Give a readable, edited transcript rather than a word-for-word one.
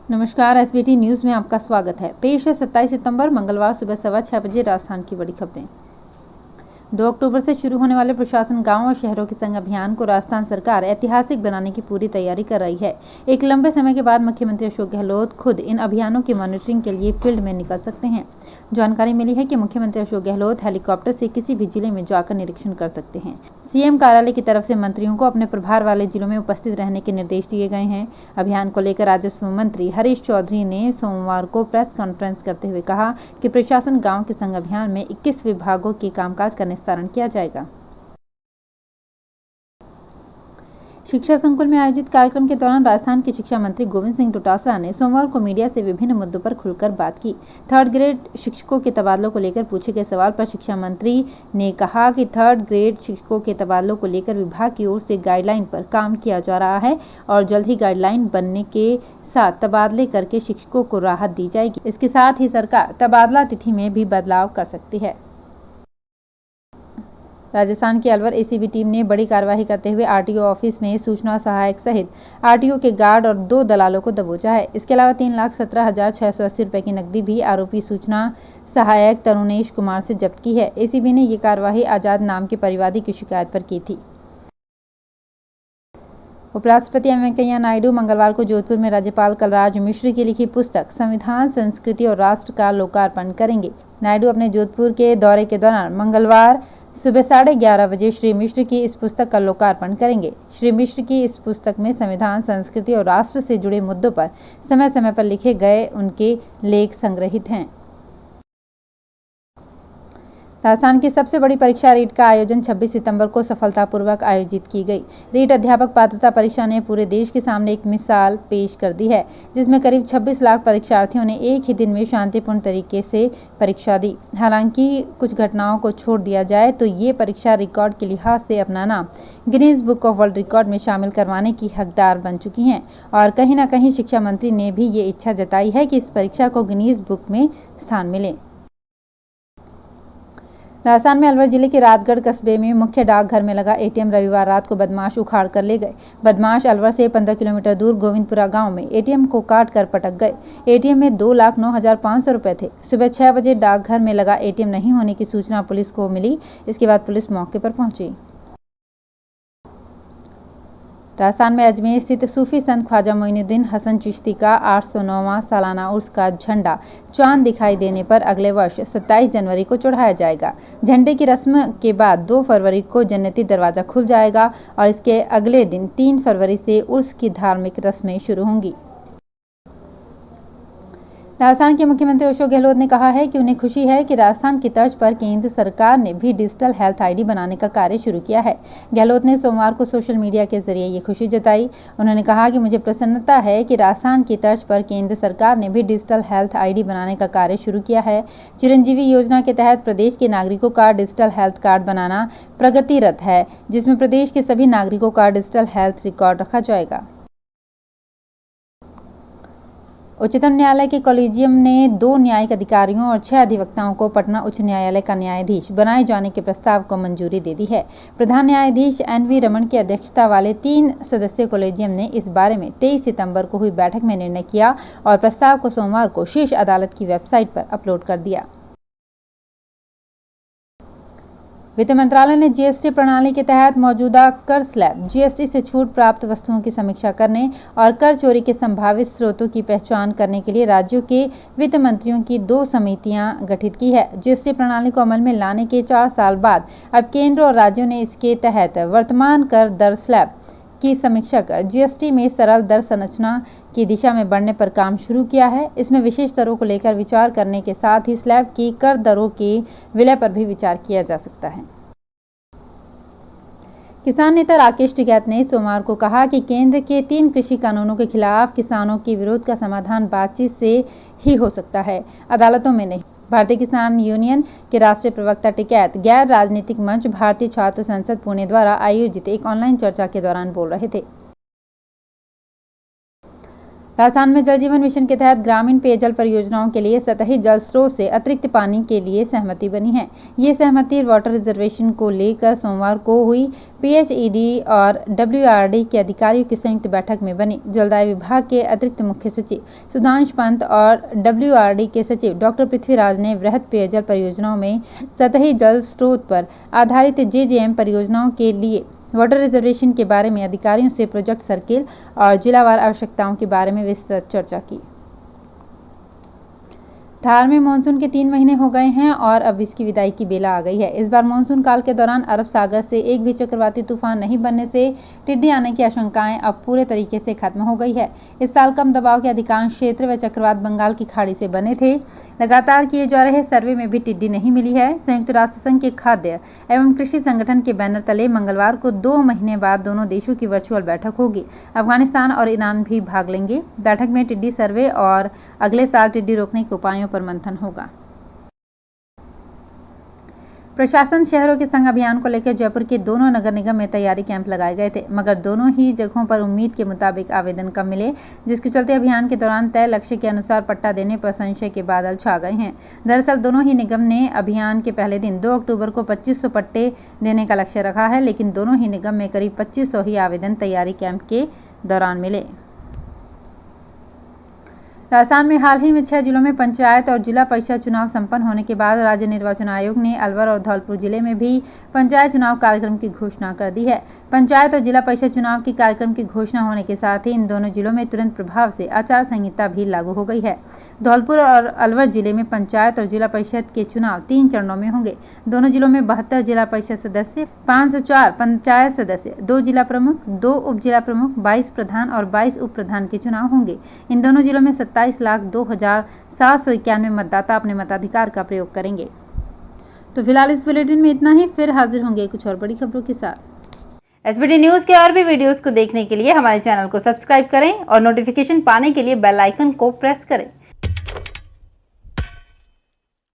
नमस्कार, SBT news में आपका स्वागत है। पेश है 27 सितंबर मंगलवार सुबह 6:15 बजे राजस्थान की बड़ी खबरें। 2 अक्टूबर से शुरू होने वाले प्रशासन गांव और शहरों के संग अभियान को राजस्थान सरकार ऐतिहासिक बनाने की पूरी तैयारी कर रही है। एक लंबे समय के बाद मुख्यमंत्री अशोक गहलोत खुद इन अभियानों की मॉनिटरिंग के लिए फील्ड में निकल सकते हैं। जानकारी मिली है कि मुख्यमंत्री अशोक गहलोत हेलीकॉप्टर से किसी भी जिले में जाकर निरीक्षण कर सकते हैं। सीएम कार्यालय की तरफ से मंत्रियों को अपने प्रभार वाले जिलों में उपस्थित रहने के निर्देश दिए गए हैं। अभियान को लेकर राजस्व मंत्री हरीश चौधरी ने सोमवार को प्रेस कॉन्फ्रेंस करते हुए कहा कि प्रशासन गांव के संग अभियान में 21 विभागों के कामकाज का निस्तारण किया जाएगा। शिक्षा संकुल में आयोजित कार्यक्रम के दौरान राजस्थान के शिक्षा मंत्री गोविंद सिंह डोटासरा ने सोमवार को मीडिया से विभिन्न मुद्दों पर खुलकर बात की। 3rd ग्रेड शिक्षकों के तबादलों को लेकर पूछे गए सवाल पर शिक्षा मंत्री ने कहा कि 3rd ग्रेड शिक्षकों के तबादलों को लेकर विभाग की ओर से गाइडलाइन पर काम किया जा रहा है और जल्द ही गाइडलाइन बनने के साथ तबादले करके शिक्षकों को राहत दी जाएगी। इसके साथ ही सरकार तबादला तिथि में भी बदलाव कर सकती है। राजस्थान की अलवर एसीबी टीम ने बड़ी कार्रवाई करते हुए आरटीओ ऑफिस में सूचना सहायक सहित आरटीओ के गार्ड और 2 दलालों को दबोचा है। इसके अलावा 3,17,680 रुपए की नकदी भी आरोपी सूचना सहायक तरुणेश कुमार से जब्त की है। एसीबी ने ये कार्रवाई आजाद नाम के परिवादी की शिकायत पर की थी। उपराष्ट्रपति एम वेंकैया नायडू मंगलवार को जोधपुर में राज्यपाल कलराज मिश्र की लिखी पुस्तक संविधान, संस्कृति और राष्ट्र का लोकार्पण करेंगे। नायडू अपने जोधपुर के दौरे के दौरान मंगलवार सुबह 11:30 बजे श्री मिश्र की इस पुस्तक का लोकार्पण करेंगे। श्री मिश्र की इस पुस्तक में संविधान, संस्कृति और राष्ट्र से जुड़े मुद्दों पर समय समय पर लिखे गए उनके लेख संग्रहित हैं। राजस्थान की सबसे बड़ी परीक्षा रीट का आयोजन 26 सितंबर को सफलतापूर्वक आयोजित की गई। रीट अध्यापक पात्रता परीक्षा ने पूरे देश के सामने एक मिसाल पेश कर दी है, जिसमें करीब 26 लाख परीक्षार्थियों ने एक ही दिन में शांतिपूर्ण तरीके से परीक्षा दी। हालांकि कुछ घटनाओं को छोड़ दिया जाए तो ये परीक्षा रिकॉर्ड के लिहाज से अपना नाम Guinness book of world record में शामिल करवाने की हकदार बन चुकी हैं और कहीं न कहीं शिक्षा मंत्री ने भी ये इच्छा जताई है कि इस परीक्षा को गिनीज बुक में स्थान मिले। राजस्थान में अलवर जिले के राजगढ़ कस्बे में मुख्य डाकघर में लगा एटीएम रविवार रात को बदमाश उखाड़ कर ले गए। बदमाश अलवर से 15 किलोमीटर दूर गोविंदपुरा गांव में एटीएम को काट कर पटक गए। एटीएम में 2,09,500 रुपए थे। सुबह 6 बजे डाकघर में लगा एटीएम नहीं होने की सूचना पुलिस को मिली। इसके बाद पुलिस मौके पर पहुंची। राजस्थान में अजमेर स्थित सूफी संत ख्वाजा मोइनुद्दीन हसन चिश्ती का 809वां सालाना उर्स का झंडा चांद दिखाई देने पर अगले वर्ष 27 जनवरी को चढ़ाया जाएगा। झंडे की रस्म के बाद 2 फरवरी को जन्नती दरवाजा खुल जाएगा और इसके अगले दिन 3 फरवरी से उर्स की धार्मिक रस्में शुरू होंगी। राजस्थान के मुख्यमंत्री अशोक गहलोत ने कहा है कि उन्हें खुशी है कि राजस्थान की तर्ज पर केंद्र सरकार ने भी डिजिटल हेल्थ आईडी बनाने का कार्य शुरू किया है। गहलोत ने सोमवार को सोशल मीडिया के जरिए ये खुशी जताई। उन्होंने कहा कि मुझे प्रसन्नता है कि राजस्थान की तर्ज पर केंद्र सरकार ने भी डिजिटल हेल्थ आईडी बनाने का कार्य शुरू किया है। चिरंजीवी योजना के तहत प्रदेश के नागरिकों का डिजिटल हेल्थ कार्ड बनाना प्रगतिरत है, जिसमें प्रदेश के सभी नागरिकों का डिजिटल हेल्थ रिकॉर्ड रखा जाएगा। उच्चतम न्यायालय के कॉलेजियम ने 2 न्यायिक अधिकारियों और 6 अधिवक्ताओं को पटना उच्च न्यायालय का न्यायाधीश बनाए जाने के प्रस्ताव को मंजूरी दे दी है। प्रधान न्यायाधीश NV रमन की अध्यक्षता वाले 3 सदस्यीय कॉलेजियम ने इस बारे में 23 सितंबर को हुई बैठक में निर्णय किया और प्रस्ताव को सोमवार को शीर्ष अदालत की वेबसाइट पर अपलोड कर दिया। वित्त मंत्रालय ने जीएसटी प्रणाली के तहत मौजूदा कर स्लैब, जीएसटी से छूट प्राप्त वस्तुओं की समीक्षा करने और कर चोरी के संभावित स्रोतों की पहचान करने के लिए राज्यों के वित्त मंत्रियों की 2 समितियां गठित की है। जीएसटी प्रणाली को अमल में लाने के 4 साल बाद अब केंद्र और राज्यों ने इसके तहत वर्तमान कर दर स्लैब की समीक्षा कर जीएसटी में सरल दर संरचना की दिशा में बढ़ने पर काम शुरू किया है। इसमें विशेष दरों को लेकर विचार करने के साथ ही स्लैब की कर दरों के विलय पर भी विचार किया जा सकता है। किसान नेता राकेश टिकैत ने सोमवार को कहा कि केंद्र के 3 कृषि कानूनों के खिलाफ किसानों के विरोध का समाधान बातचीत से ही हो सकता है, अदालतों में नहीं। भारतीय किसान यूनियन के राष्ट्रीय प्रवक्ता टिकैत गैर राजनीतिक मंच भारतीय छात्र संसद पुणे द्वारा आयोजित एक ऑनलाइन चर्चा के दौरान बोल रहे थे। राजस्थान में जल जीवन मिशन के तहत ग्रामीण पेयजल परियोजनाओं के लिए सतही जल स्रोत से अतिरिक्त पानी के लिए सहमति बनी है। ये सहमति वाटर रिजर्वेशन को लेकर सोमवार को हुई PHED और WRD के अधिकारियों की संयुक्त बैठक में बनी। जलदाय विभाग के अतिरिक्त मुख्य सचिव सुधांश पंत और WRD के सचिव डॉक्टर पृथ्वीराज ने वृहद पेयजल परियोजनाओं में सतही जल स्रोत पर आधारित JJM परियोजनाओं के लिए वाटर रिजर्वेशन के बारे में अधिकारियों से प्रोजेक्ट सर्किल और जिलावार आवश्यकताओं के बारे में विस्तृत चर्चा की। धार में मानसून के 3 महीने हो गए हैं और अब इसकी विदाई की बेला आ गई है। इस बार मानसून काल के दौरान अरब सागर से एक भी चक्रवाती तूफान नहीं बनने से टिड्डी आने की आशंकाएं अब पूरे तरीके से खत्म हो गई है। इस साल कम दबाव के अधिकांश क्षेत्र व चक्रवात बंगाल की खाड़ी से बने थे। लगातार किए जा रहे सर्वे में भी टिड्डी नहीं मिली है। संयुक्त राष्ट्र संघ के खाद्य एवं कृषि संगठन के बैनर तले मंगलवार को 2 महीने बाद दोनों देशों की वर्चुअल बैठक होगी। अफगानिस्तान और ईरान भी भाग लेंगे। बैठक में टिड्डी सर्वे और अगले साल टिड्डी रोकने के उपायों पर मंथन होगा। प्रशासन शहरों के संग अभियान को लेकर जयपुर के दोनों नगर निगम में तैयारी कैंप लगाए गए थे, मगर दोनों ही जगहों पर उम्मीद के मुताबिक आवेदन कम मिले, जिसके चलते अभियान के दौरान तय लक्ष्य के अनुसार पट्टा देने पर संशय के बादल छा गए हैं। दरअसल दोनों ही निगम ने अभियान के पहले दिन 2 अक्टूबर को 2500 पट्टे देने का लक्ष्य रखा है, लेकिन दोनों ही निगम में करीब 2500 ही आवेदन तैयारी कैंप के दौरान मिले। राजस्थान में हाल ही में 6 जिलों में पंचायत और जिला परिषद चुनाव संपन्न होने के बाद राज्य निर्वाचन आयोग ने अलवर और धौलपुर जिले में भी पंचायत चुनाव कार्यक्रम की घोषणा कर दी है। पंचायत और जिला परिषद चुनाव की कार्यक्रम की घोषणा होने के साथ ही इन दोनों जिलों में तुरंत प्रभाव से आचार संहिता भी लागू हो गई है। धौलपुर और अलवर जिले में पंचायत और जिला परिषद के चुनाव 3 चरणों में होंगे। दोनों जिलों में 72 जिला परिषद सदस्य, 504 पंचायत सदस्य, 2 जिला प्रमुख, 2 उप जिला प्रमुख, 22 प्रधान और 22 उप प्रधान के चुनाव होंगे। इन दोनों जिलों में 27,02,791 मतदाता अपने मताधिकार का प्रयोग करेंगे। तो फिलहाल इस बुलेटिन में इतना ही। फिर हाजिर होंगे कुछ और बड़ी खबरों के साथ। SBT न्यूज के और भी वीडियोस को देखने के लिए हमारे चैनल को सब्सक्राइब करें और नोटिफिकेशन पाने के लिए बेल आइकन को प्रेस करें।